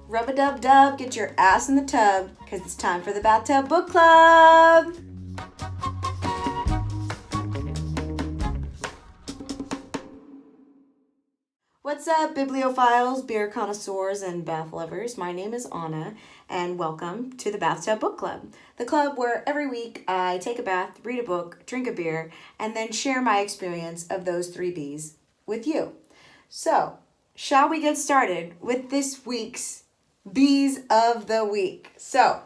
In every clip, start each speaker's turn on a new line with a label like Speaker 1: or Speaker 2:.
Speaker 1: Rub-a-dub-dub, get your ass in the tub, because it's time for the Bathtub Book Club! What's up, bibliophiles, beer connoisseurs, and bath lovers? My name is Anna, and welcome to the Bathtub Book Club, the club where every week I take a bath, read a book, drink a beer, and then share my experience of those three Bs with you. So, shall we get started with this week's B's of the Week? So,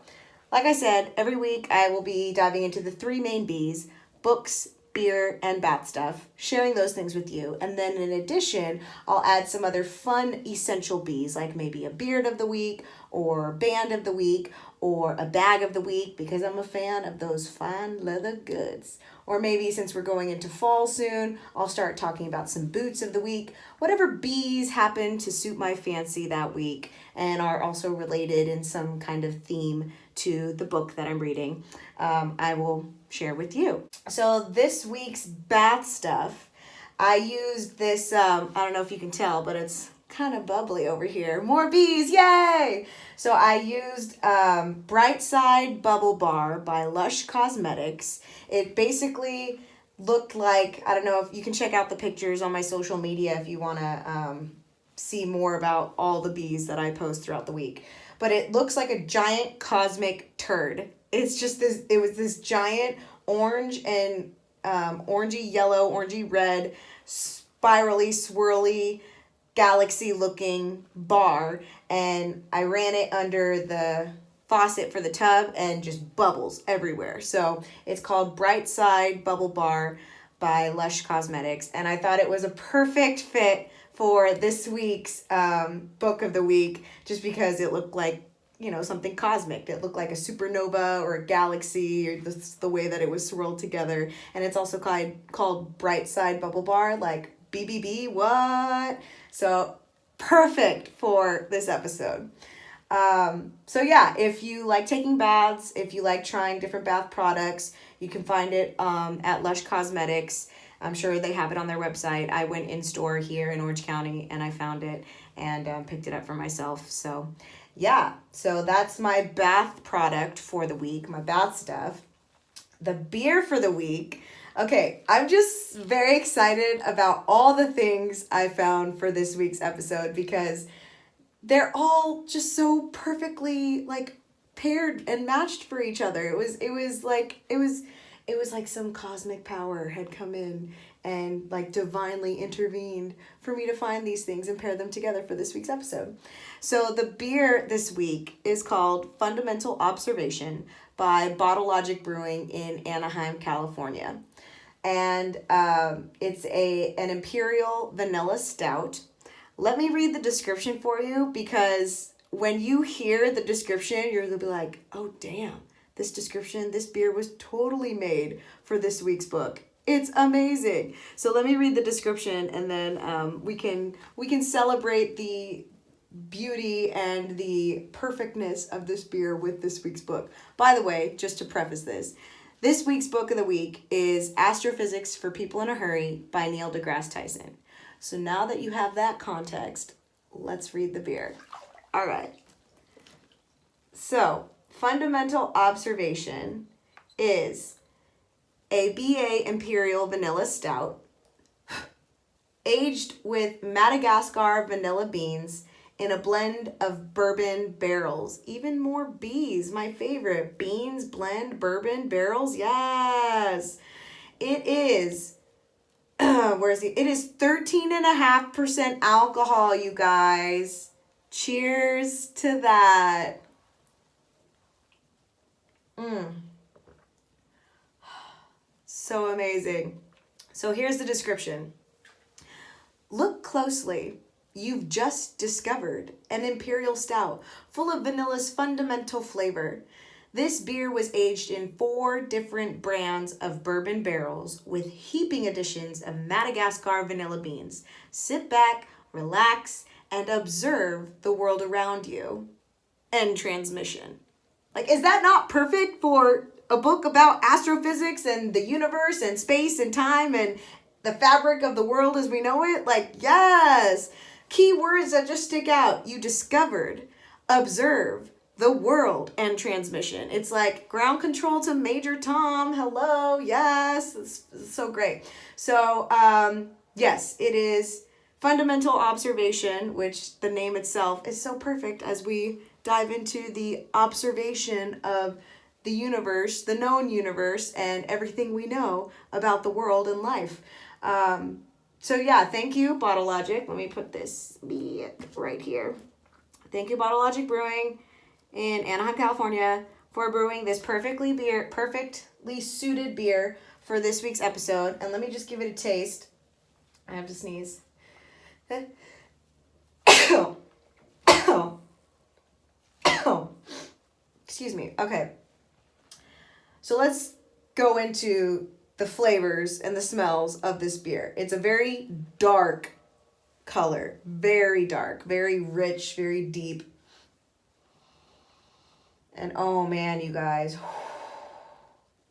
Speaker 1: like I said, every week I will be diving into the three main B's: books, beer, and bath stuff, sharing those things with you. And then in addition, I'll add some other fun essential B's, like maybe a beard of the week, or band of the week, or a bag of the week, because I'm a fan of those fine leather goods. Or maybe since we're going into fall soon, I'll start talking about some boots of the week, whatever B's happen to suit my fancy that week and are also related in some kind of theme to the book that I'm reading, I will share with you. So this week's bath stuff, I used this, I don't know if you can tell, but it's kind of bubbly over here. More B's, yay! So I used Bright Side Bubble Bar by Lush Cosmetics. It basically looked like, I don't know if you can check out the pictures on my social media if you want to see more about all the B's that I post throughout the week. But it looks like a giant cosmic turd. It's just this, it was this giant orange and orangey yellow, orangey red, spirally, swirly, galaxy looking bar, and I ran it under the faucet for the tub and just bubbles everywhere. So it's called Bright Side Bubble Bar by Lush Cosmetics, and I thought it was a perfect fit for this week's book of the week, just because it looked like, you know, something cosmic. It looked like a supernova or a galaxy, or the way that it was swirled together. And it's also called Bright Side Bubble Bar, like BBB, what? So perfect for this episode. So yeah, if you like taking baths, if you like trying different bath products, you can find it at Lush Cosmetics. I'm sure they have it on their website. I went in store here in Orange County and I found it and picked it up for myself. So yeah, so that's my bath product for the week, my bath stuff. The beer for the week. Okay, I'm just very excited about all the things I found for this week's episode because they're all just so perfectly like paired and matched for each other. It was like some cosmic power had come in and like divinely intervened for me to find these things and pair them together for this week's episode. So the beer this week is called Fundamental Observation by Bottle Logic Brewing in Anaheim, California. And it's an Imperial Vanilla Stout. Let me read the description for you, because when you hear the description, you're going to be like, oh, damn, this description, this beer was totally made for this week's book. It's amazing. So let me read the description, and then we can celebrate the beauty and the perfectness of this beer with this week's book. By the way, just to preface this week's book of the week is Astrophysics for People in a Hurry by DeGrasse Tyson. So now that you have that context, let's read the beer. All right. So, Fundamental Observation is a BA Imperial Vanilla Stout aged with Madagascar vanilla beans in a blend of bourbon barrels. Even more B's, my favorite. Beans, blend, bourbon, barrels, yes. It is, it is 13.5% alcohol, you guys. Cheers to that. So amazing. So here's the description. Look closely. You've just discovered an imperial stout full of vanilla's fundamental flavor. This beer was aged in 4 different brands of bourbon barrels with heaping additions of Madagascar vanilla beans. Sit back, relax, and observe the world around you. End transmission. Like, is that not perfect for a book about astrophysics and the universe and space and time and the fabric of the world as we know it? Like, yes. Key words that just stick out. You discovered observe the world and transmission. It's like ground control to Major Tom. Hello. Yes. It's so great. So, yes, it is fundamental observation, which the name itself is so perfect as we dive into the observation of the universe, the known universe, and everything we know about the world and life. So yeah, thank you, Bottle Logic. Let me put this right here. Thank you, Bottle Logic Brewing in Anaheim, California, for brewing this perfectly suited beer for this week's episode. And let me just give it a taste. I have to sneeze. Excuse me. Okay. So let's go into the flavors and the smells of this beer. It's a very dark color, very dark, very rich, very deep. And oh man, you guys,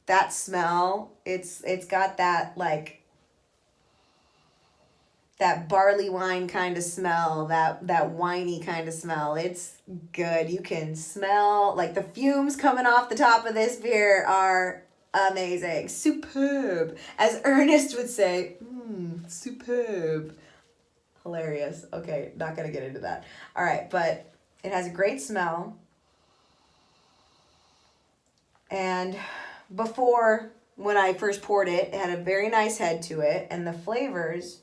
Speaker 1: that smell, it's got that like that barley wine kind of smell, that winey kind of smell. It's good. You can smell like the fumes coming off the top of this beer are amazing. Superb. As Ernest would say, superb. Hilarious. Okay, not going to get into that. All right, but it has a great smell. And before, when I first poured it, it had a very nice head to it. And the flavors...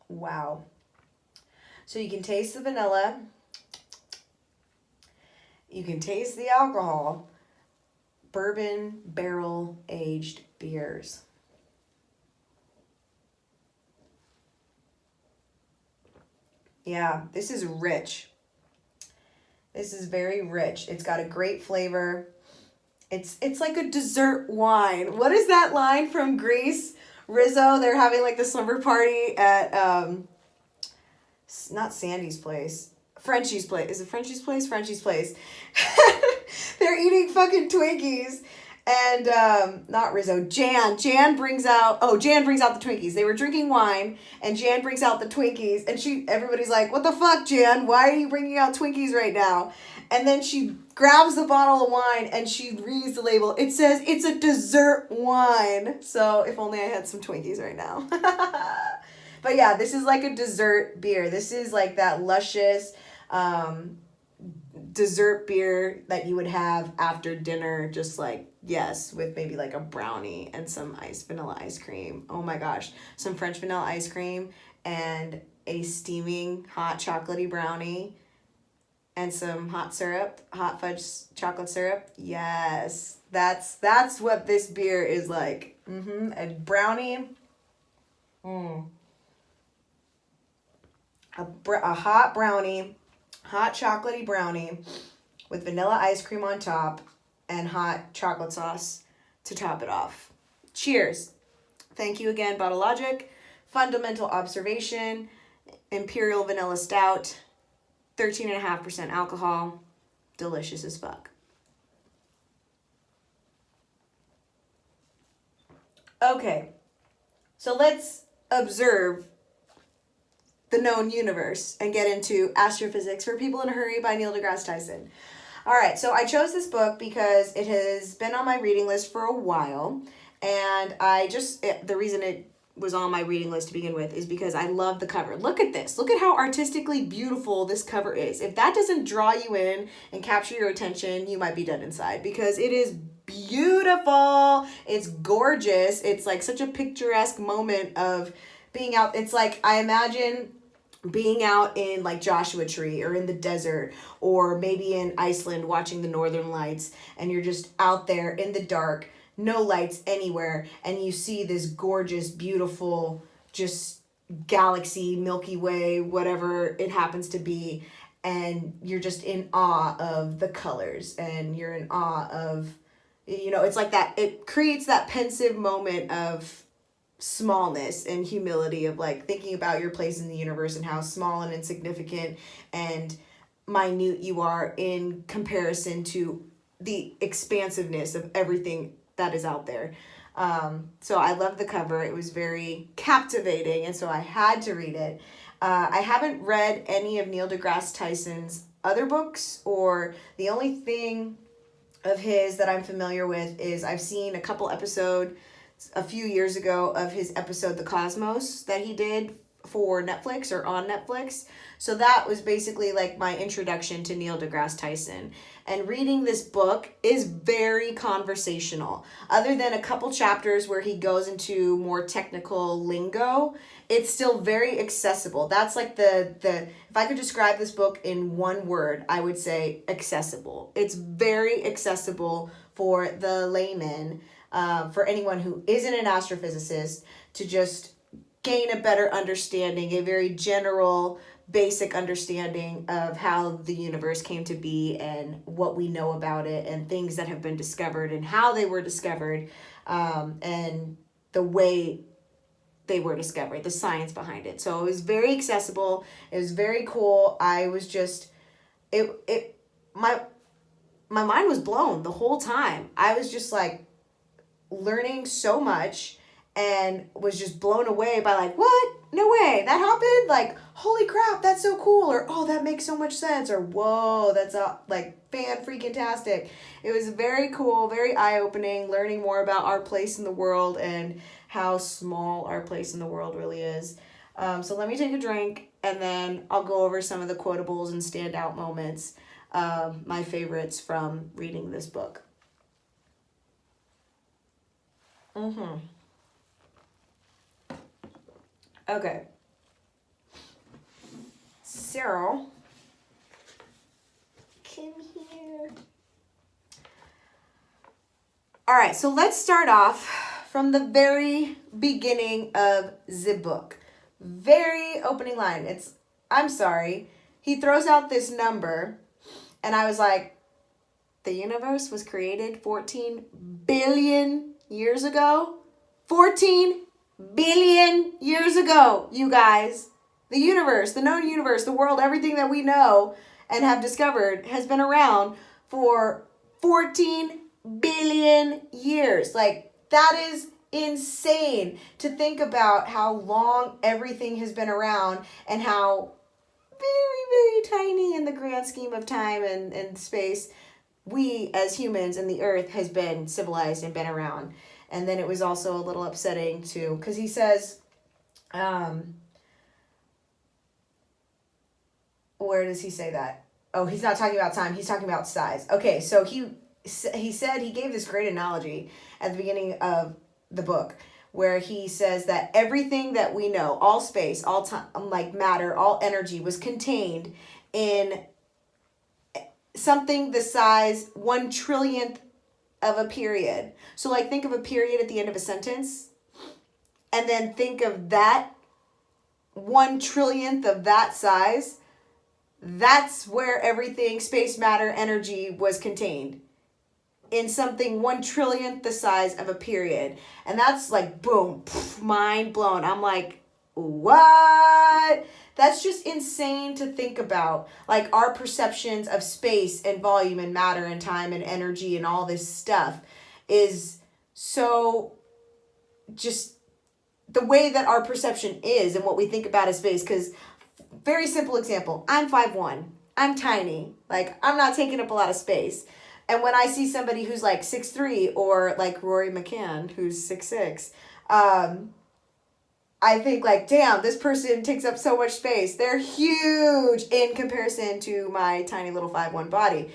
Speaker 1: Wow. So you can taste the vanilla. You can taste the alcohol. Bourbon barrel aged beers. Yeah, this is rich. This is very rich. It's got a great flavor. It's like a dessert wine. What is that line from Grease? Rizzo, they're having like the slumber party at not Sandy's place, Frenchie's place. Is it Frenchie's place? Frenchie's place. They're eating fucking Twinkies, and not Rizzo. Jan brings out the Twinkies. They were drinking wine, and Jan brings out the Twinkies, and everybody's like, "What the fuck, Jan? Why are you bringing out Twinkies right now?" And then she grabs the bottle of wine and she reads the label. It says it's a dessert wine. So if only I had some Twinkies right now. But yeah, this is like a dessert beer. This is like that luscious dessert beer that you would have after dinner. Just like, yes, with maybe like a brownie and some vanilla ice cream. Oh my gosh. Some French vanilla ice cream and a steaming hot chocolatey brownie. And some hot fudge chocolate syrup. Yes, that's what this beer is like. A brownie. A hot brownie, hot chocolatey brownie with vanilla ice cream on top and hot chocolate sauce to top it off. Cheers. Thank you again, Bottle Logic. Fundamental observation, Imperial Vanilla Stout. 13.5% alcohol. Delicious as fuck. Okay. So let's observe the known universe and get into Astrophysics for People in a Hurry by Neil deGrasse Tyson. All right. So I chose this book because it has been on my reading list for a while. And the reason it was on my reading list to begin with is because I love the cover. Look at this. Look at how artistically beautiful this cover is. If that doesn't draw you in and capture your attention, you might be dead inside because it is beautiful. It's gorgeous. It's like such a picturesque moment of being out. It's like, I imagine being out in like Joshua Tree or in the desert or maybe in Iceland watching the Northern Lights, and you're just out there in the dark, no lights anywhere, and you see this gorgeous, beautiful, just galaxy, Milky Way, whatever it happens to be, and you're just in awe of the colors, and you're in awe of, it's like that, it creates that pensive moment of smallness and humility of like thinking about your place in the universe and how small and insignificant and minute you are in comparison to the expansiveness of everything that is out there. So I loved the cover. It was very captivating, and so I had to read it. I haven't read any of Neil deGrasse Tyson's other books, or the only thing of his that I'm familiar with is I've seen a couple episodes a few years ago of his episode The Cosmos that he did for Netflix or on Netflix. So that was basically like my introduction to Neil deGrasse Tyson. And reading this book is very conversational. Other than a couple chapters where he goes into more technical lingo, it's still very accessible. That's like the if I could describe this book in one word, I would say accessible. It's very accessible for the layman, for anyone who isn't an astrophysicist, to just gain a better understanding, a very general, basic understanding of how the universe came to be and what we know about it and things that have been discovered and how they were discovered, and the way they were discovered, the science behind it. So it was very accessible. It was very cool. I was just, my mind was blown the whole time. I was just like learning so much and was just blown away by like, what? No way, that happened? Like, holy crap, that's so cool. Or, oh, that makes so much sense. Or, whoa, that's like fan-freaking-tastic. It was very cool, very eye-opening, learning more about our place in the world and how small our place in the world really is. So let me take a drink, and then I'll go over some of the quotables and standout moments, my favorites from reading this book. Okay. So, come here. All right, so let's start off from the very beginning of the book. Very opening line. I'm sorry. He throws out this number, and I was like, the universe was created 14 billion years ago? 14 billion years ago, you guys. The universe, the known universe, the world, everything that we know and have discovered has been around for 14 billion years. Like, that is insane to think about how long everything has been around and how very, very tiny in the grand scheme of time and space we as humans and the earth has been civilized and been around. And then it was also a little upsetting too, because he says, where does he say that? Oh, he's not talking about time. He's talking about size. Okay, so he said, he gave this great analogy at the beginning of the book where he says that everything that we know, all space, all time, like matter, all energy was contained in something the size 1/trillionth of a period. So like think of a period at the end of a sentence and then think of that 1/trillionth of that size. That's where everything, space, matter, energy was contained in something 1/trillionth the size of a period. And that's like, boom, mind blown. I'm like, what? That's just insane to think about. Like our perceptions of space and volume and matter and time and energy and all this stuff is so just the way that our perception is and what we think about as space. Because very simple example, I'm 5'1". I'm tiny. Like I'm not taking up a lot of space. And when I see somebody who's like 6'3" or like Rory McCann who's 6'6", I think like, damn, this person takes up so much space. They're huge in comparison to my tiny little 5'1" body.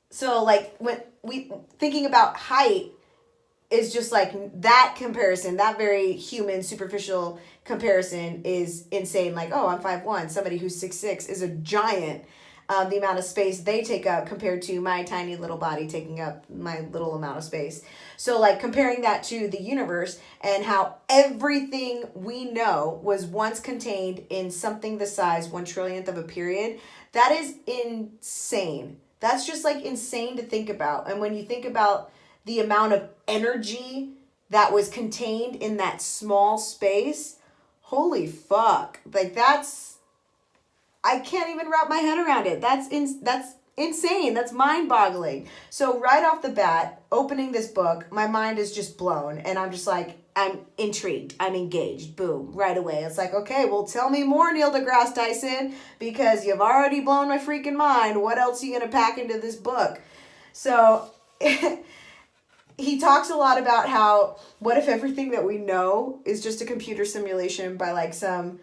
Speaker 1: So like when we thinking about height is just like that comparison, that very human superficial comparison is insane. Like, oh, I'm 5'1". Somebody who's 6'6" is a giant. The amount of space they take up compared to my tiny little body taking up my little amount of space. So like comparing that to the universe and how everything we know was once contained in something the size 1/trillionth of a period, that is insane. That's just like insane to think about. And when you think about the amount of energy that was contained in that small space, holy fuck. Like I can't even wrap my head around it. That's insane. That's mind-boggling. So right off the bat, opening this book, my mind is just blown, and I'm just like, I'm intrigued. I'm engaged. Boom, right away. It's like, okay, well, tell me more, Neil deGrasse Tyson, because you've already blown my freaking mind. What else are you going to pack into this book? So he talks a lot about how, what if everything that we know is just a computer simulation by like some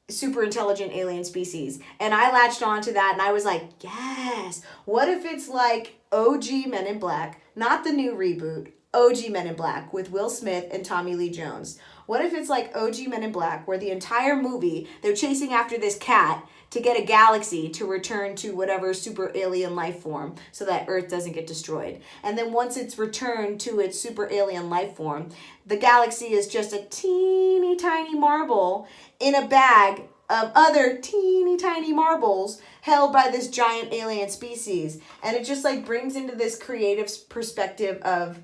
Speaker 1: super intelligent alien species? And I latched onto that and I was like, yes. What if it's like OG Men in Black, not the new reboot, OG Men in Black with Will Smith and Tommy Lee Jones? What if it's like OG Men in Black, where the entire movie they're chasing after this cat to get a galaxy to return to whatever super alien life form so that Earth doesn't get destroyed. And then once it's returned to its super alien life form, the galaxy is just a teeny tiny marble in a bag of other teeny tiny marbles held by this giant alien species. And it just like brings into this creative perspective of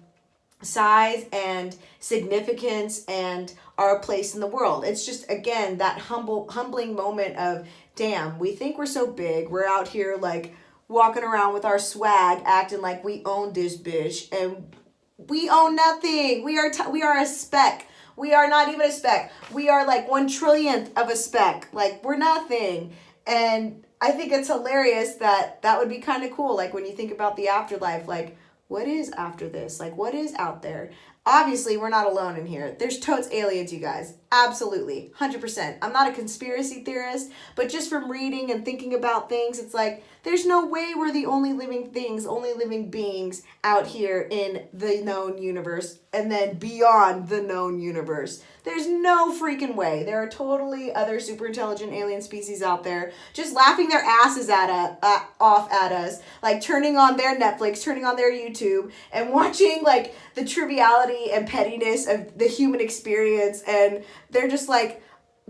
Speaker 1: size and significance and our place in the world. It's just, again, that humbling moment of, damn, we think we're so big. We're out here like walking around with our swag, acting like we own this bitch, and we own nothing. We are a speck. We are not even a speck. We are like 1/1,000,000th of a speck. Like, we're nothing. And I think it's hilarious that would be kind of cool. Like, when you think about the afterlife, like, what is after this? Like, what is out there? Obviously, we're not alone in here. There's totes aliens, you guys. Absolutely. 100%. I'm not a conspiracy theorist, but just from reading and thinking about things, it's like, there's no way we're the only living things, only living beings out here in the known universe and then beyond the known universe. There's no freaking way. There are totally other super intelligent alien species out there just laughing their asses off at us, like turning on their Netflix, turning on their YouTube, and watching like the triviality and pettiness of the human experience, and they're just like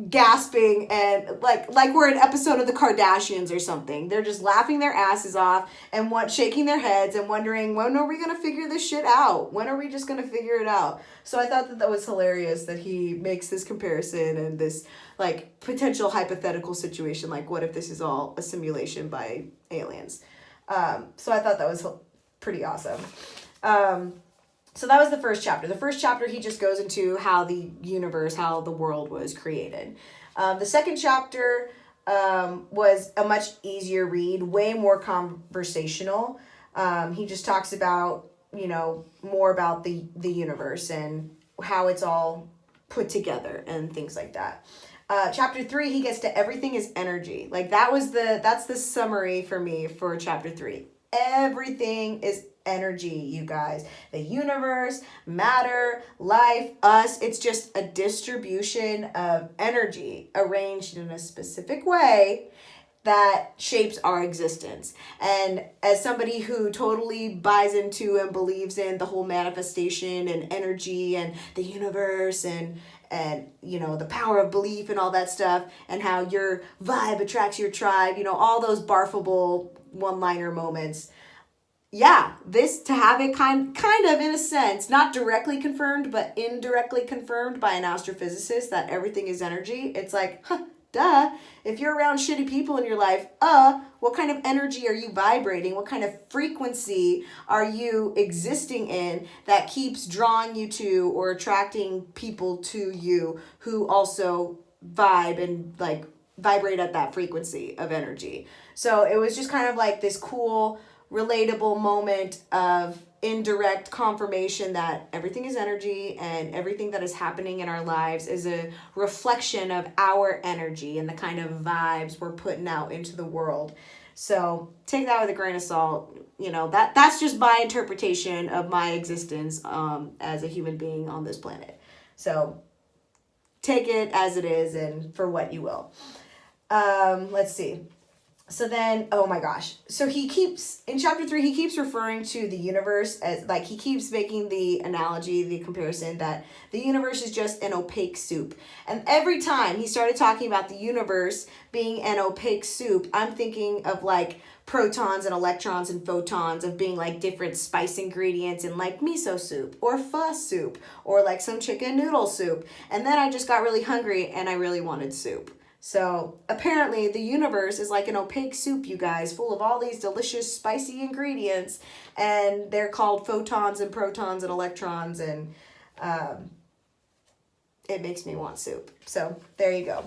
Speaker 1: gasping and like we're an episode of the Kardashians or something. They're just laughing their asses off and shaking their heads and wondering, when are we going to figure this shit out? When are we just going to figure it out? So I thought that was hilarious that he makes this comparison and this like potential hypothetical situation, like what if this is all a simulation by aliens? So I thought that was pretty awesome. So that was the first chapter. The first chapter, he just goes into how the universe, how the world was created. The second chapter was a much easier read, way more conversational. He just talks about, more about the universe and how it's all put together and things like that. Chapter 3, he gets to everything is energy. Like that's the summary for me for chapter 3. Everything is energy, you guys. The universe, matter, life, us, it's just a distribution of energy arranged in a specific way that shapes our existence. And as somebody who totally buys into and believes in the whole manifestation and energy and the universe and the power of belief and all that stuff, and how your vibe attracts your tribe, all those barfable one-liner moments. Yeah, this, to have it kind of in a sense, not directly confirmed, but indirectly confirmed by an astrophysicist that everything is energy. It's like, duh. If you're around shitty people in your life, what kind of energy are you vibrating? What kind of frequency are you existing in that keeps drawing you to or attracting people to you who also vibe and like vibrate at that frequency of energy? So it was just kind of like this cool, relatable moment of indirect confirmation that everything is energy and everything that is happening in our lives is a reflection of our energy and the kind of vibes we're putting out into the world. So take that with a grain of salt. That's just my interpretation of my existence as a human being on this planet. So take it as it is and for what you will. Let's see. So then, oh my gosh. So in chapter 3, he keeps referring to the universe as, like, he keeps making the analogy, the comparison that the universe is just an opaque soup. And every time he started talking about the universe being an opaque soup, I'm thinking of like protons and electrons and photons of being like different spice ingredients in like miso soup or pho soup or like some chicken noodle soup. And then I just got really hungry and I really wanted soup. So apparently the universe is like an opaque soup, you guys, full of all these delicious spicy ingredients, and they're called photons and protons and electrons, and it makes me want soup. So there you go.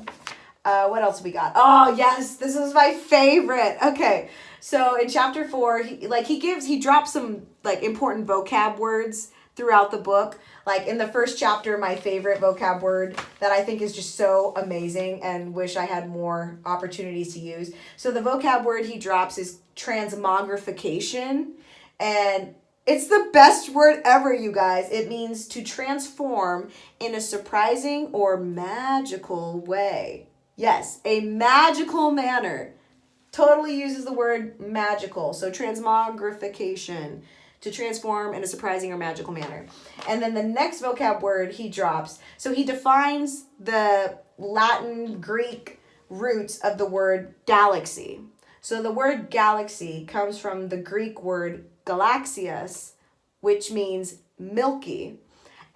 Speaker 1: What else we got? Oh yes, this is my favorite. Okay, so in chapter 4, he drops some like important vocab words throughout the book. Like in the first chapter, my favorite vocab word that I think is just so amazing and wish I had more opportunities to use. So the vocab word he drops is transmogrification, and it's the best word ever, you guys. It means to transform in a surprising or magical way. Yes, a magical manner. Totally uses the word magical. So transmogrification, to transform in a surprising or magical manner. And then the next vocab word he drops, so he defines the Latin, Greek roots of the word galaxy. So the word galaxy comes from the Greek word Galaxias, which means milky.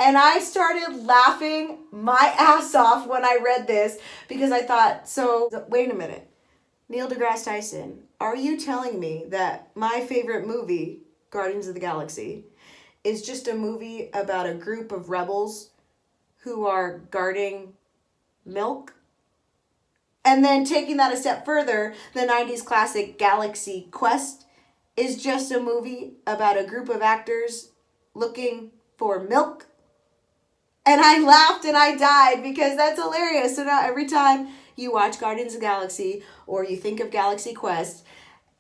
Speaker 1: And I started laughing my ass off when I read this because I thought, so wait a minute. Neil deGrasse Tyson, are you telling me that my favorite movie, Guardians of the Galaxy, is just a movie about a group of rebels who are guarding milk? And then taking that a step further, the 90s classic Galaxy Quest is just a movie about a group of actors looking for milk. And I laughed and I died because that's hilarious. So now every time you watch Guardians of the Galaxy or you think of Galaxy Quest,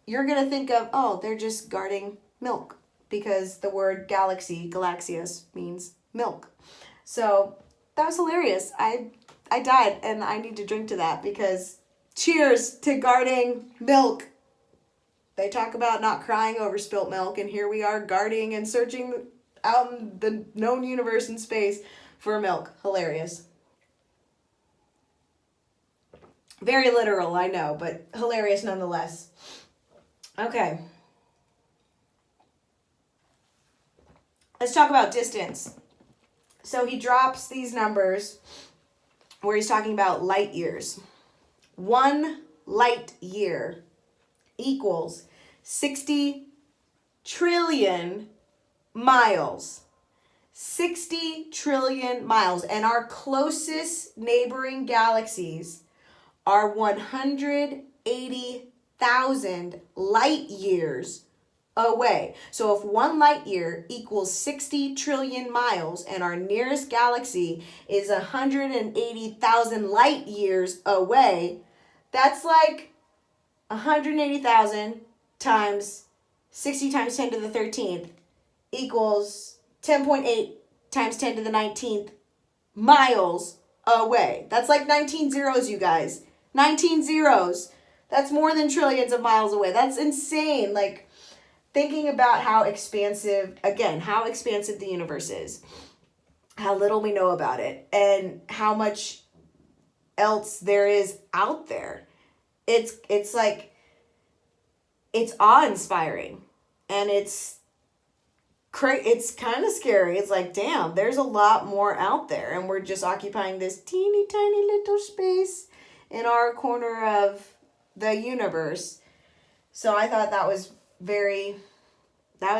Speaker 1: you're going to think of, oh, they're just guarding milk, because the word galaxy, Galaxias, means milk. So that was hilarious. I died, and I need to drink to that because cheers to guarding milk. They talk about not crying over spilt milk, and here we are guarding and searching out in the known universe and space for milk. Hilarious. Very literal, I know, but hilarious nonetheless. Okay. Let's talk about distance. So he drops these numbers where he's talking about light years. 1 light year equals 60 trillion miles. 60 trillion miles. And our closest neighboring galaxies are 180,000 light years away. So if 1 light year equals 60 trillion miles and our nearest galaxy is 180,000 light years away, that's like 180,000 times 60 times 10 to the 13th equals 10.8 times 10 to the 19th miles away. That's like 19 zeros, you guys. 19 zeros. That's more than trillions of miles away. That's insane. Like, thinking about how expansive the universe is, how little we know about it, and how much else there is out there. It's like, it's awe-inspiring, and it's kind of scary. It's like, damn, there's a lot more out there, and we're just occupying this teeny tiny little space in our corner of the universe. So I thought that was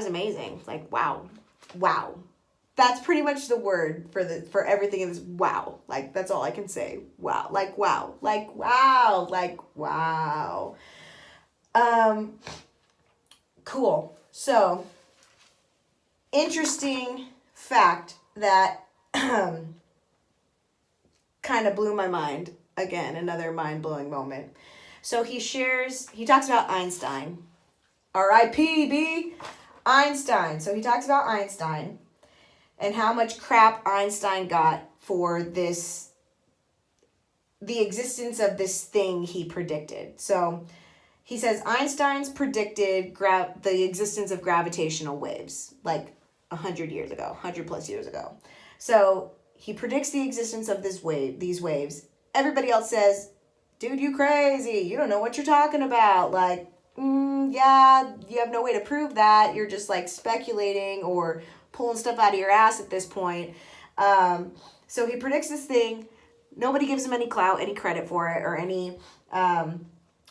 Speaker 1: amazing. Like, wow. That's pretty much the word for everything in this. Wow. Like, that's all I can say. Wow. Like, wow. Like, wow. Like, wow. Cool. So, interesting fact that kind of blew my mind. Again, another mind-blowing moment. So he talks about Einstein. R.I.P. B. Einstein. So he talks about Einstein and how much crap Einstein got for the existence of this thing he predicted. So he says Einstein's predicted the existence of gravitational waves like 100 years ago, 100 plus years ago. So he predicts the existence of these waves. Everybody else says, dude, you crazy. You don't know what you're talking about. Like, yeah, you have no way to prove that. You're just like speculating or pulling stuff out of your ass at this point. So he predicts this thing. nobody gives him any clout, any credit for it, or any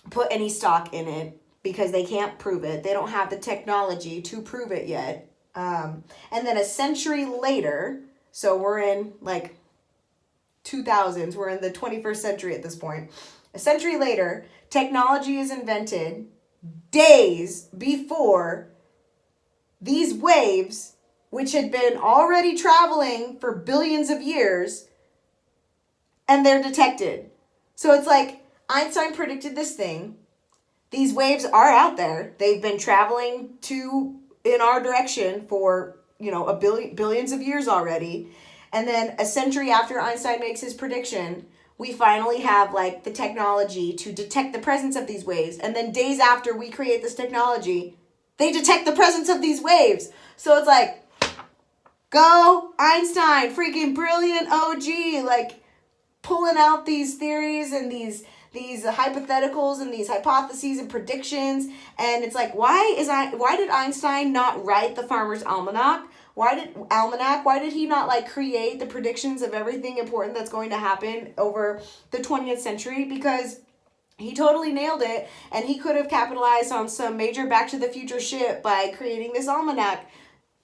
Speaker 1: put any stock in it because they can't prove it. They don't have the technology to prove it yet. And then a century later, so we're in like 2000s, we're in the 21st century at this point. A century later, technology is invented days before these waves, which had been already traveling for billions of years, and they're detected. So it's like Einstein predicted this thing. These waves are out there. They've been traveling in our direction for, billions of years already. And then a century after Einstein makes his prediction, we finally have like the technology to detect the presence of these waves. And then days after we create this technology, they detect the presence of these waves. So it's like, go Einstein, freaking brilliant OG, like pulling out these theories and these hypotheticals and these hypotheses and predictions. And it's like, why did Einstein not write the Farmer's Almanac? Why did he not like create the predictions of everything important that's going to happen over the 20th century? Because he totally nailed it, and he could have capitalized on some major Back to the Future shit by creating this almanac,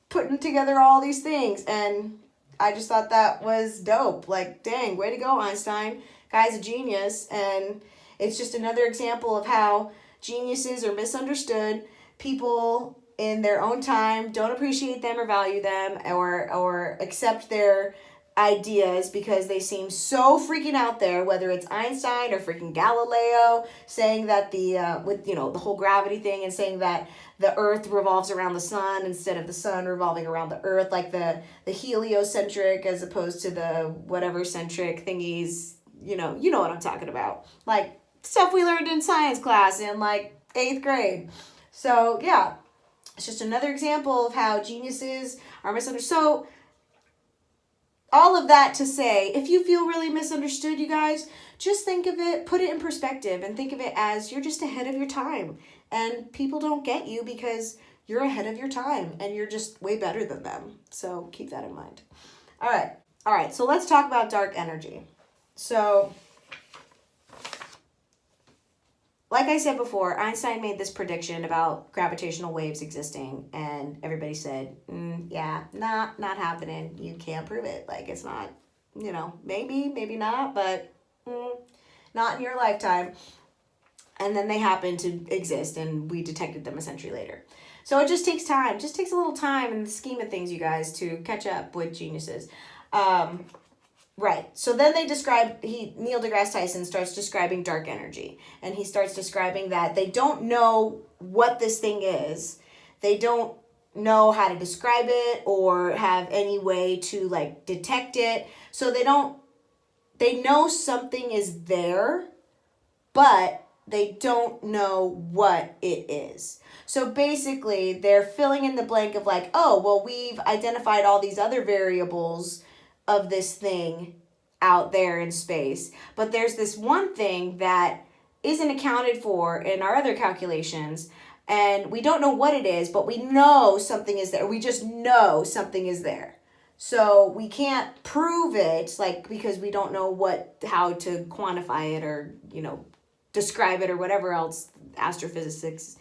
Speaker 1: putting together all these things. And I just thought that was dope. Like, dang, way to go, Einstein. Guy's a genius. And it's just another example of how geniuses are misunderstood. People in their own time don't appreciate them or value them or accept their ideas because they seem so freaking out there, whether it's Einstein or freaking Galileo saying that the whole gravity thing and saying that the earth revolves around the sun instead of the sun revolving around the earth, like the heliocentric as opposed to the whatever centric thingies, you know what I'm talking about. Like stuff we learned in science class in like 8th grade. So yeah, it's just another example of how geniuses are misunderstood. So all of that to say, if you feel really misunderstood, you guys, just think of it, put it in perspective, and think of it as you're just ahead of your time. And people don't get you because you're ahead of your time and you're just way better than them. So keep that in mind. All right, so let's talk about dark energy. So, like I said before, Einstein made this prediction about gravitational waves existing, and everybody said, yeah, not happening. You can't prove it. Like, it's not, maybe not, but not in your lifetime. And then they happen to exist, and we detected them a century later. So it just takes time. Just takes a little time in the scheme of things, you guys, to catch up with geniuses. Right. So then Neil deGrasse Tyson starts describing dark energy, and he starts describing that they don't know what this thing is. They don't know how to describe it or have any way to like detect it. So they know something is there, but they don't know what it is. So basically they're filling in the blank of like, oh, well, we've identified all these other variables of this thing out there in space, but there's this one thing that isn't accounted for in our other calculations, and we don't know what it is, but we know something is there. We just know something is there. So we can't prove it, like, because we don't know how to quantify it or, describe it or whatever else astrophysicists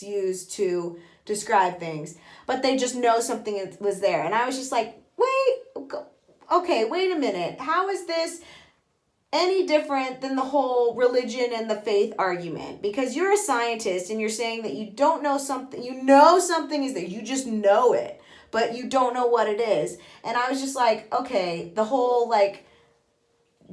Speaker 1: use to describe things. But they just know something was there. And I was just like, wait a minute. How is this any different than the whole religion and the faith argument? Because you're a scientist and you're saying that you don't know something, you know something is there, you just know it, but you don't know what it is. And I was just like, okay, the whole like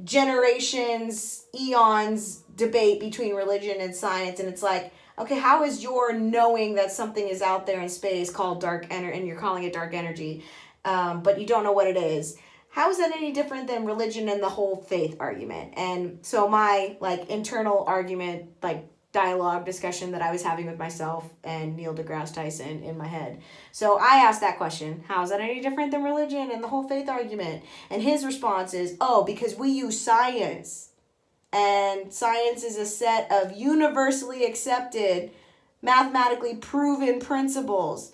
Speaker 1: generations, eons debate between religion and science, and it's like, okay, how is your knowing that something is out there in space called dark energy, and you're calling it dark energy, but you don't know what it is? How is that any different than religion and the whole faith argument? And so my like internal argument, like dialogue discussion that I was having with myself and Neil deGrasse Tyson in my head. So I asked that question, how is that any different than religion and the whole faith argument? And his response is, because we use science. And science is a set of universally accepted, mathematically proven principles.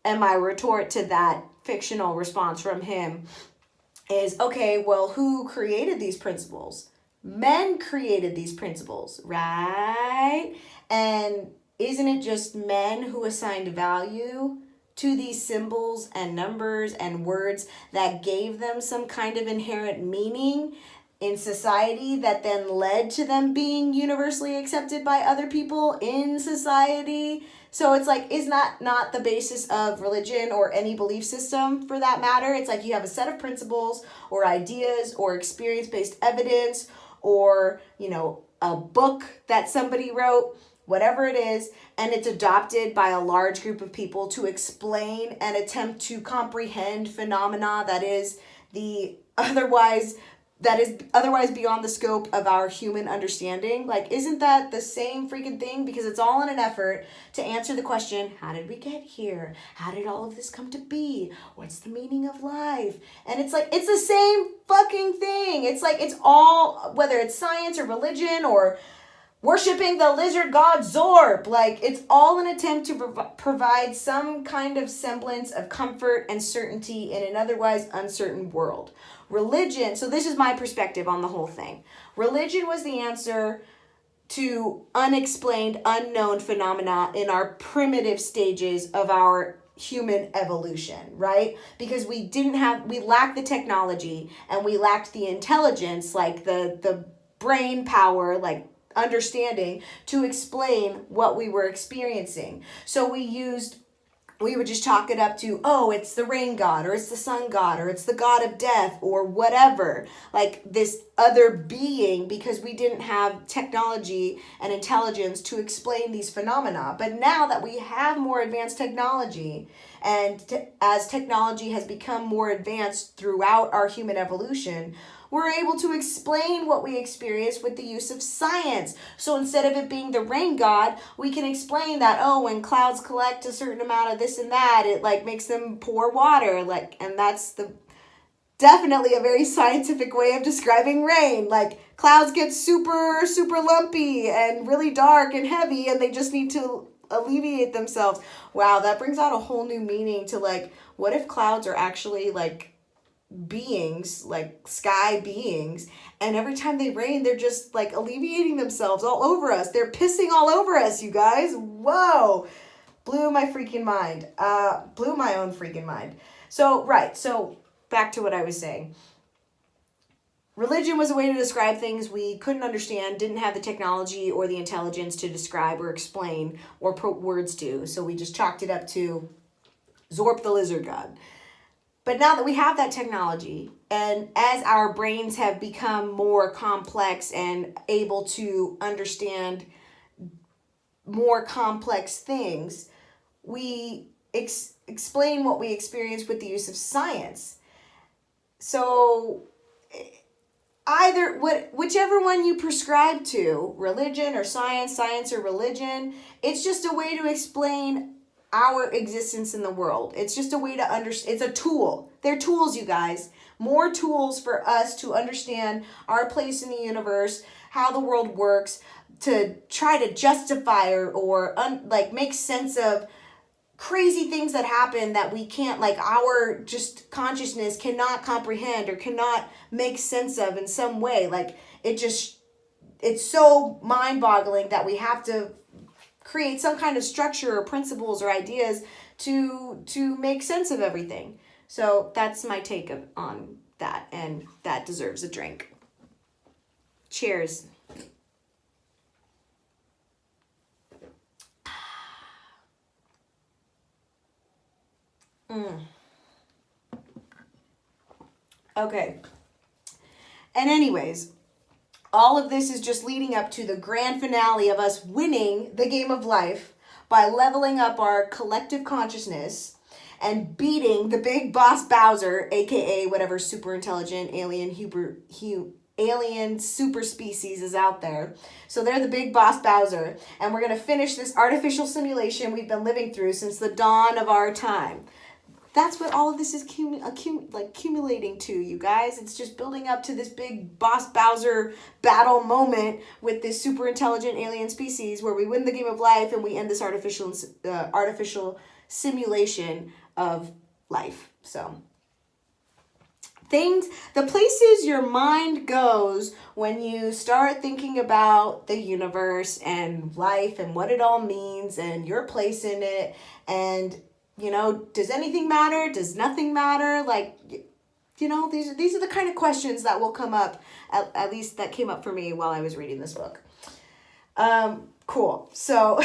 Speaker 1: And my retort to that fictional response from him is, okay, well, who created these principles? Men created these principles, right? And isn't it just men who assigned value to these symbols and numbers and words that gave them some kind of inherent meaning in society that then led to them being universally accepted by other people in society? So it's like, is not the basis of religion or any belief system for that matter. It's like you have a set of principles or ideas or experience-based evidence or, you know, a book that somebody wrote, whatever it is, and it's adopted by a large group of people to explain and attempt to comprehend phenomena that is otherwise beyond the scope of our human understanding. Like, isn't that the same freaking thing? Because it's all in an effort to answer the question, how did we get here? How did all of this come to be? What's the meaning of life? And it's like, it's the same fucking thing. It's like, it's all, whether it's science or religion or worshiping the lizard god Zorb, like, it's all an attempt to provide some kind of semblance of comfort and certainty in an otherwise uncertain world. Religion, so this is my perspective on the whole thing. Religion was the answer to unexplained, unknown phenomena in our primitive stages of our human evolution, right? Because we lacked the technology and we lacked the intelligence, like the brain power, like understanding to explain what we were experiencing. So we would just chalk it up to, oh, it's the rain god, or it's the sun god, or it's the god of death, or whatever, like this other being, because we didn't have technology and intelligence to explain these phenomena. But now that we have more advanced technology, and as technology has become more advanced throughout our human evolution, we're able to explain what we experience with the use of science. So instead of it being the rain god, we can explain that, oh, when clouds collect a certain amount of this and that, it like makes them pour water, like, and that's definitely a very scientific way of describing rain. Like, clouds get super, super lumpy and really dark and heavy, and they just need to alleviate themselves. Wow, that brings out a whole new meaning to, like, what if clouds are actually like beings, like sky beings, and every time they rain they're just like alleviating themselves all over us. They're pissing all over us, you guys. Whoa, blew my freaking mind. Blew my own freaking mind. So back to what I was saying. Religion was a way to describe things we couldn't understand, didn't have the technology or the intelligence to describe or explain or put words to, so we just chalked it up to Zorp the lizard god. But now that we have that technology, and as our brains have become more complex and able to understand more complex things, we explain what we experience with the use of science. So whichever one you prescribe to, religion or science or religion, it's just a way to explain our existence in the world. It's just a way to understand. It's a tool. They're tools, you guys. More tools for us to understand our place in the universe, how the world works, to try to justify or make sense of crazy things that happen that we can't, like, our just consciousness cannot comprehend or cannot make sense of in some way. Like, it's so mind-boggling that we have to create some kind of structure or principles or ideas to make sense of everything. So that's my take on that, and that deserves a drink. Cheers. Okay. And anyways, all of this is just leading up to the grand finale of us winning the game of life by leveling up our collective consciousness and beating the big boss Bowser, aka whatever super intelligent alien super species is out there. So they're the big boss Bowser, and we're going to finish this artificial simulation we've been living through since the dawn of our time. That's what all of this is accumulating to, you guys. It's just building up to this big boss Bowser battle moment with this super intelligent alien species where we win the game of life and we end this artificial simulation of life. So The places your mind goes when you start thinking about the universe and life and what it all means and your place in it. And, does anything matter? Does nothing matter? Like, these are the kind of questions that will come up, at least that came up for me while I was reading this book. Cool. So,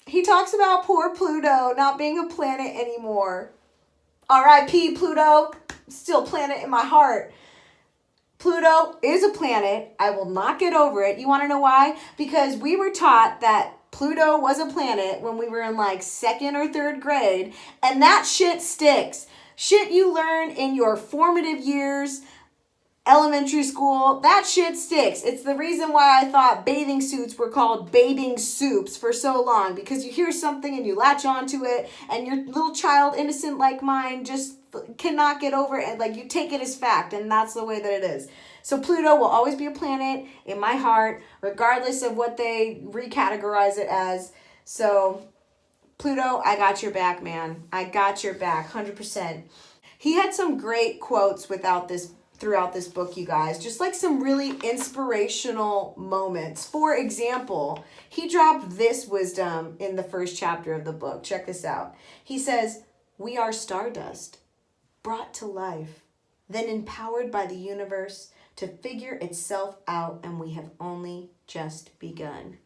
Speaker 1: he talks about poor Pluto not being a planet anymore. R.I.P. Pluto, still planet in my heart. Pluto is a planet. I will not get over it. You want to know why? Because we were taught that Pluto was a planet when we were in like 2nd or 3rd grade, and that shit sticks. Shit you learn in your formative years, elementary school, that shit sticks. It's the reason why I thought bathing suits were called bathing soups for so long, because you hear something and you latch onto it, and your little child, innocent like mine, just cannot get over it, and like you take it as fact, and that's the way that it is. So Pluto will always be a planet in my heart, regardless of what they recategorize it as. So Pluto, I got your back, man. I got your back, 100%. He had some great quotes throughout this book, you guys. Just like some really inspirational moments. For example, he dropped this wisdom in the first chapter of the book. Check this out. He says, "We are stardust, brought to life, then empowered by the universe to figure itself out, and we have only just begun."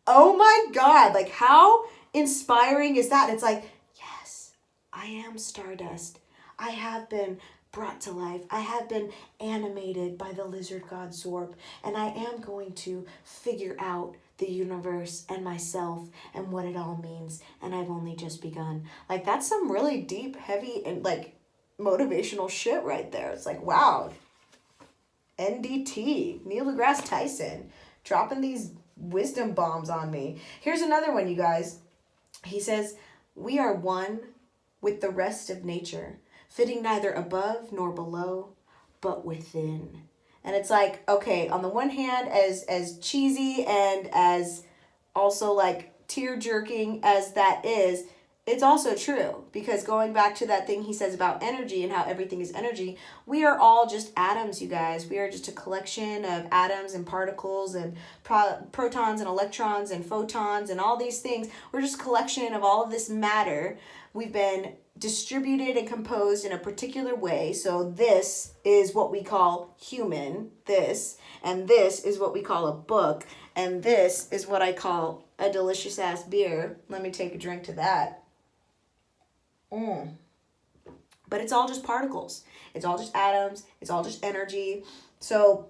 Speaker 1: Oh my God, like how inspiring is that? It's like, yes, I am stardust. I have been brought to life. I have been animated by the lizard god Zorp, and I am going to figure out the universe and myself and what it all means, and I've only just begun. Like, that's some really deep, heavy, and like motivational shit right there. It's like, wow. NDT, Neil deGrasse Tyson, dropping these wisdom bombs on me. Here's another one, you guys. He says, "We are one with the rest of nature, fitting neither above nor below, but within." And it's like, okay, on the one hand, as cheesy and as also like tear-jerking as that is, it's also true, because going back to that thing he says about energy and how everything is energy, we are all just atoms, you guys. We are just a collection of atoms and particles and protons and electrons and photons and all these things. We're just a collection of all of this matter. We've been distributed and composed in a particular way. So this is what we call human, and this is what we call a book, and this is what I call a delicious ass beer. Let me take a drink to that. But it's all just particles. It's all just atoms. It's all just energy. So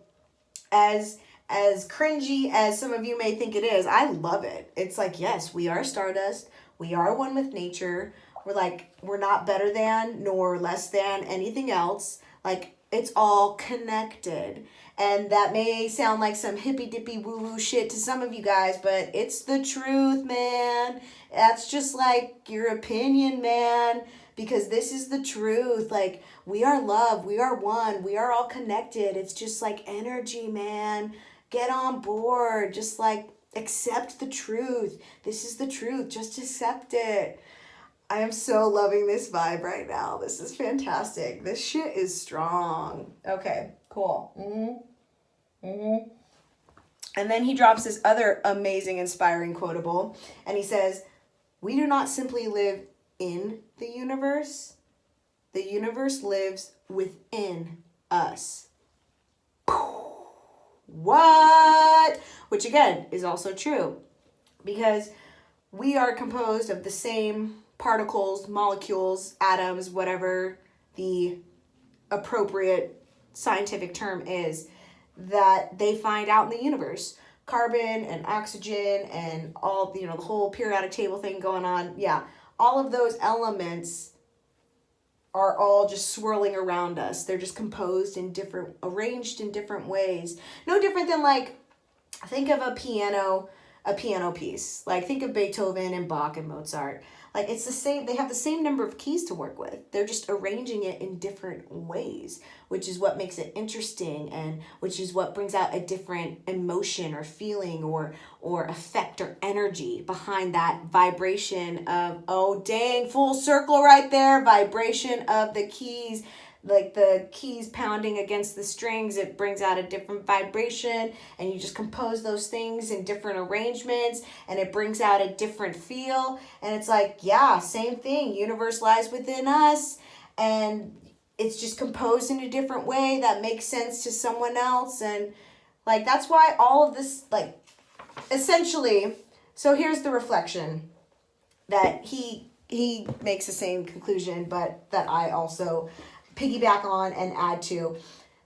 Speaker 1: as cringy as some of you may think it is, I love it. It's like, yes, we are stardust. We are one with nature. We're not better than nor less than anything else. Like, it's all connected. And that may sound like some hippy-dippy woo-woo shit to some of you guys, but it's the truth, man. That's just like your opinion, man, because this is the truth. Like, we are love. We are one. We are all connected. It's just like energy, man. Get on board. Just like accept the truth. This is the truth. Just accept it. I am so loving this vibe right now. This is fantastic. This shit is strong. Okay, cool. And then he drops this other amazing, inspiring quotable. And he says, "We do not simply live in the universe. The universe lives within us." What? Which again is also true, because we are composed of the same particles, molecules, atoms, whatever the appropriate scientific term is, that they find out in the universe. Carbon and oxygen and all, the whole periodic table thing going on. Yeah, all of those elements are all just swirling around us. They're just composed in arranged in different ways. No different than, like, think of a piano piece. Like, think of Beethoven and Bach and Mozart. Like, it's the same, they have the same number of keys to work with. They're just arranging it in different ways, which is what makes it interesting, and which is what brings out a different emotion or feeling or effect or energy behind that vibration of, oh dang, full circle right there, vibration of the keys. Like the keys pounding against the strings, it brings out a different vibration, and you just compose those things in different arrangements, and it brings out a different feel. And it's like, yeah, same thing, universe lies within us, and it's just composed in a different way that makes sense to someone else. And like, that's why all of this, like, essentially, so here's the reflection that he makes the same conclusion, but that I also piggyback on and add to.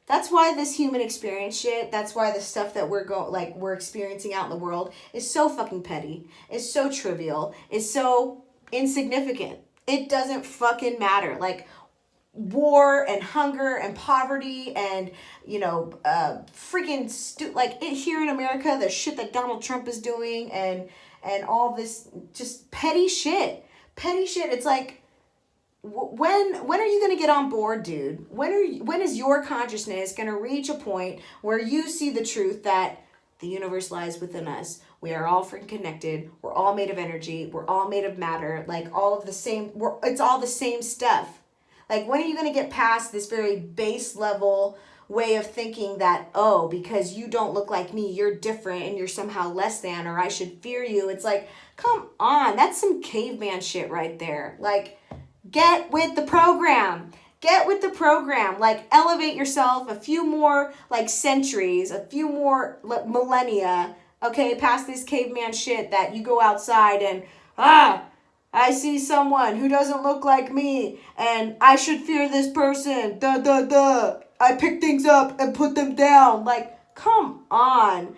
Speaker 1: That's why this human experience shit, that's why the stuff that we're experiencing out in the world is so fucking petty, is so trivial, is so insignificant. It doesn't fucking matter. Like, war and hunger and poverty and, you know, freaking like it here in America, the shit that Donald Trump is doing, and all this just petty shit. It's like, when are you going to get on board, dude? When is your consciousness going to reach a point where you see the truth that the universe lies within us? We are all freaking connected. We're all made of energy. We're all made of matter. Like, all of the same, it's all the same stuff. Like, when are you going to get past this very base level way of thinking that, oh, because you don't look like me, you're different and you're somehow less than, or I should fear you? It's like, come on, that's some caveman shit right there. Like, get with the program. Get with the program. Like, elevate yourself a few more, like, centuries, a few more millennia, okay, past this caveman shit that you go outside and, I see someone who doesn't look like me, and I should fear this person. I pick things up and put them down. Like, come on.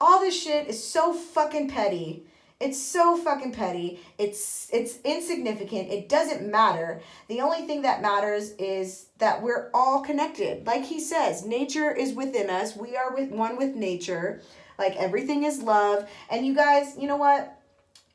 Speaker 1: All this shit is so fucking petty. It's so fucking petty. It's insignificant. It doesn't matter. The only thing that matters is that we're all connected. Like he says, nature is within us. We are one with nature. Like, everything is love. And you guys, you know what?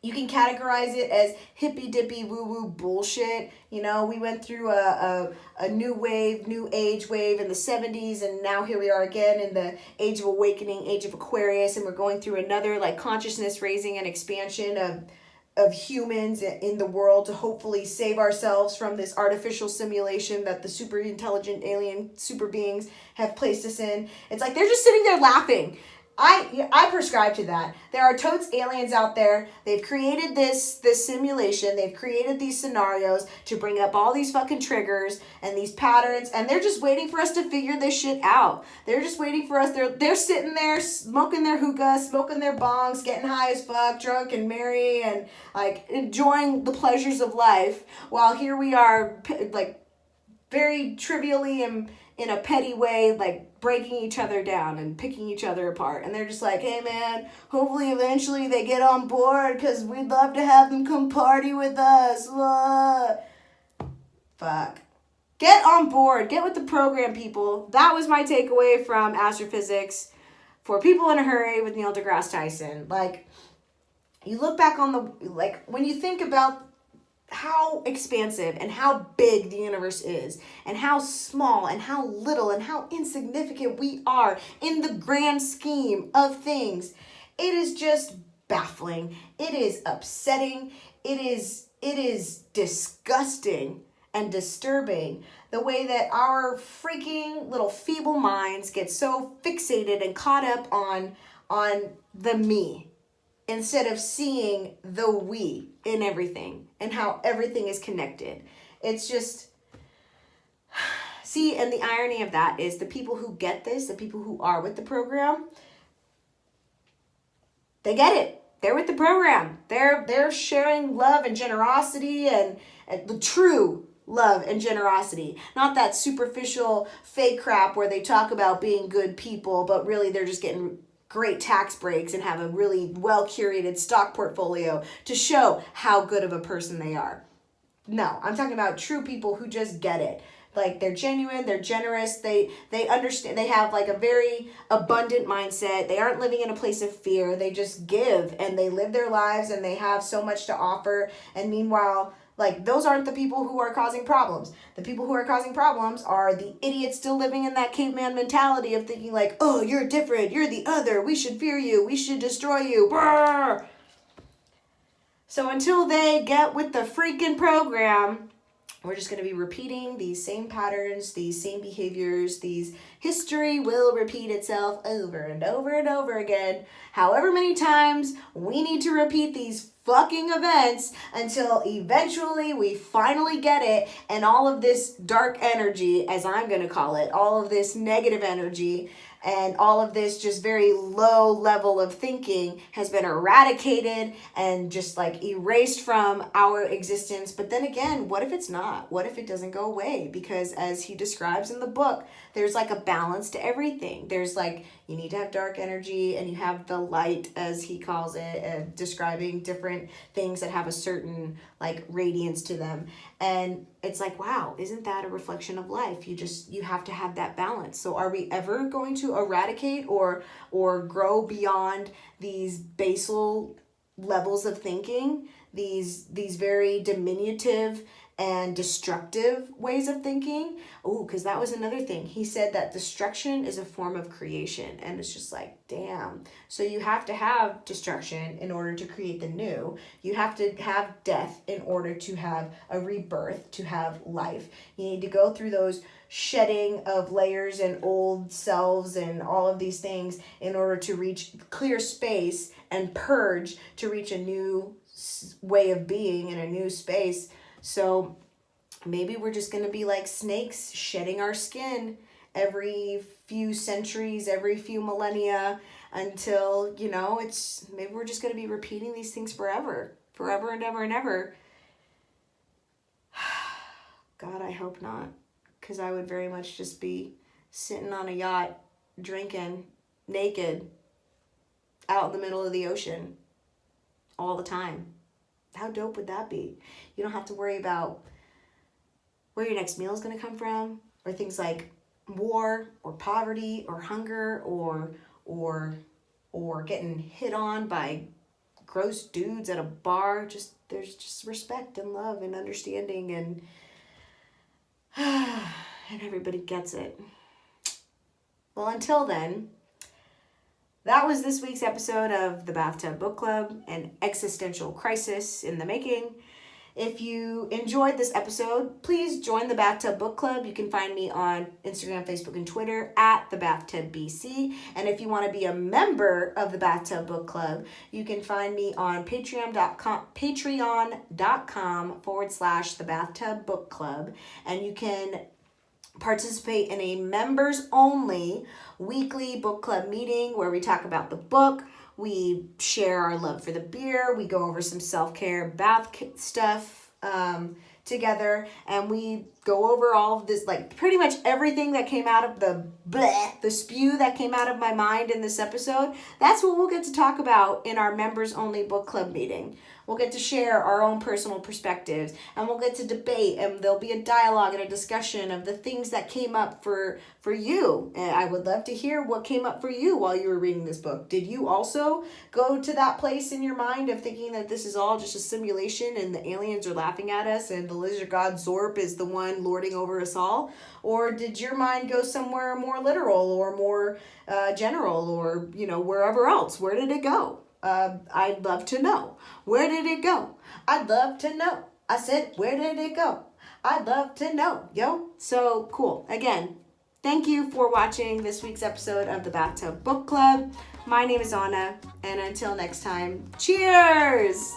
Speaker 1: You can categorize it as hippy-dippy woo-woo bullshit. You know, we went through a new age wave in the 70s, and now here we are again in the age of awakening, age of Aquarius, and we're going through another, like, consciousness raising and expansion of humans in the world to hopefully save ourselves from this artificial simulation that the super intelligent alien super beings have placed us in. It's like they're just sitting there laughing. I prescribe to that. There are totes aliens out there. They've created this simulation. They've created these scenarios to bring up all these fucking triggers and these patterns, and they're just waiting for us to figure this shit out. They're just waiting for us. They're sitting there smoking their hookah, smoking their bongs, getting high as fuck, drunk and merry, and like enjoying the pleasures of life, while here we are, like, very trivially and in a petty way, like, breaking each other down and picking each other apart. And they're just like, hey man, hopefully eventually they get on board, because we'd love to have them come party with us. Fuck. Get on board. Get with the program, people. That was my takeaway from Astrophysics for People in a Hurry with Neil deGrasse Tyson. Like, you look back on when you think about how expansive and how big the universe is, and how small and how little and how insignificant we are in the grand scheme of things, it is just baffling. It is upsetting. It is disgusting and disturbing the way that our freaking little feeble minds get so fixated and caught up on the me, instead of seeing the we in everything and how everything is connected. It's just, see, and the irony of that is the people who get this, the people who are with the program, they get it. They're with the program. They're sharing love and generosity and the true love and generosity. Not that superficial fake crap where they talk about being good people, but really they're just getting great tax breaks and have a really well-curated stock portfolio to show how good of a person they are. No, I'm talking about true people who just get it. Like, they're genuine, they're generous, they understand, they have like a very abundant mindset. They aren't living in a place of fear. They just give and they live their lives and they have so much to offer. And meanwhile, like, those aren't the people who are causing problems. The people who are causing problems are the idiots still living in that caveman mentality of thinking like, oh, you're different, you're the other, we should fear you, we should destroy you. Brrr. So until they get with the freaking program, we're just going to be repeating these same patterns, these same behaviors, history will repeat itself over and over and over again. However many times we need to repeat these fucking events until eventually we finally get it, and all of this dark energy, as I'm going to call it, all of this negative energy, and all of this just very low level of thinking has been eradicated and just like erased from our existence. But then again, what if it's not? What if it doesn't go away? Because as he describes in the book, there's like a balance to everything. There's like, you need to have dark energy and you have the light, as he calls it, describing different things that have a certain like radiance to them. And it's like, wow, isn't that a reflection of life? You have to have that balance. So are we ever going to eradicate or grow beyond these basal levels of thinking, these very diminutive and destructive ways of thinking? Oh, because that was another thing. He said that destruction is a form of creation. And it's just like, damn. So you have to have destruction in order to create the new. You have to have death in order to have a rebirth, to have life. You need to go through those shedding of layers and old selves and all of these things in order to reach clear space and purge to reach a new way of being in a new space. So maybe we're just going to be like snakes, shedding our skin every few centuries, every few millennia, until, maybe we're just going to be repeating these things forever and ever and ever. God, I hope not, because I would very much just be sitting on a yacht, drinking, naked, out in the middle of the ocean all the time. How dope would that be? You don't have to worry about where your next meal is going to come from, or things like war or poverty or hunger or getting hit on by gross dudes at a bar. There's just respect and love and understanding, and everybody gets it. Well, until then, that was this week's episode of the Bathtub Book Club, an existential crisis in the making. If you enjoyed this episode, please join the Bathtub Book Club. You can find me on Instagram, Facebook, and Twitter at the Bathtub BC. And if you want to be a member of the Bathtub Book Club, you can find me on patreon.com/the Bathtub Book Club. And you can participate in a members only weekly book club meeting where we talk about the book, we share our love for the beer, we go over some self-care bath stuff together, and we go over all of this, like pretty much everything that came out of the spew that came out of my mind in this episode. That's what we'll get to talk about in our members only book club meeting. We'll get to share our own personal perspectives, and we'll get to debate, and there'll be a dialogue and a discussion of the things that came up for you. And I would love to hear what came up for you while you were reading this book. Did you also go to that place in your mind of thinking that this is all just a simulation and the aliens are laughing at us and the lizard god Zorp is the one lording over us all? Or did your mind go somewhere more literal or more general, or wherever else? Where did it go? I'd love to know. Where did it go? I'd love to know. I said, where did it go? I'd love to know, yo. So cool. Again, thank you for watching this week's episode of the Bathtub Book Club. My name is Anna, and until next time, cheers!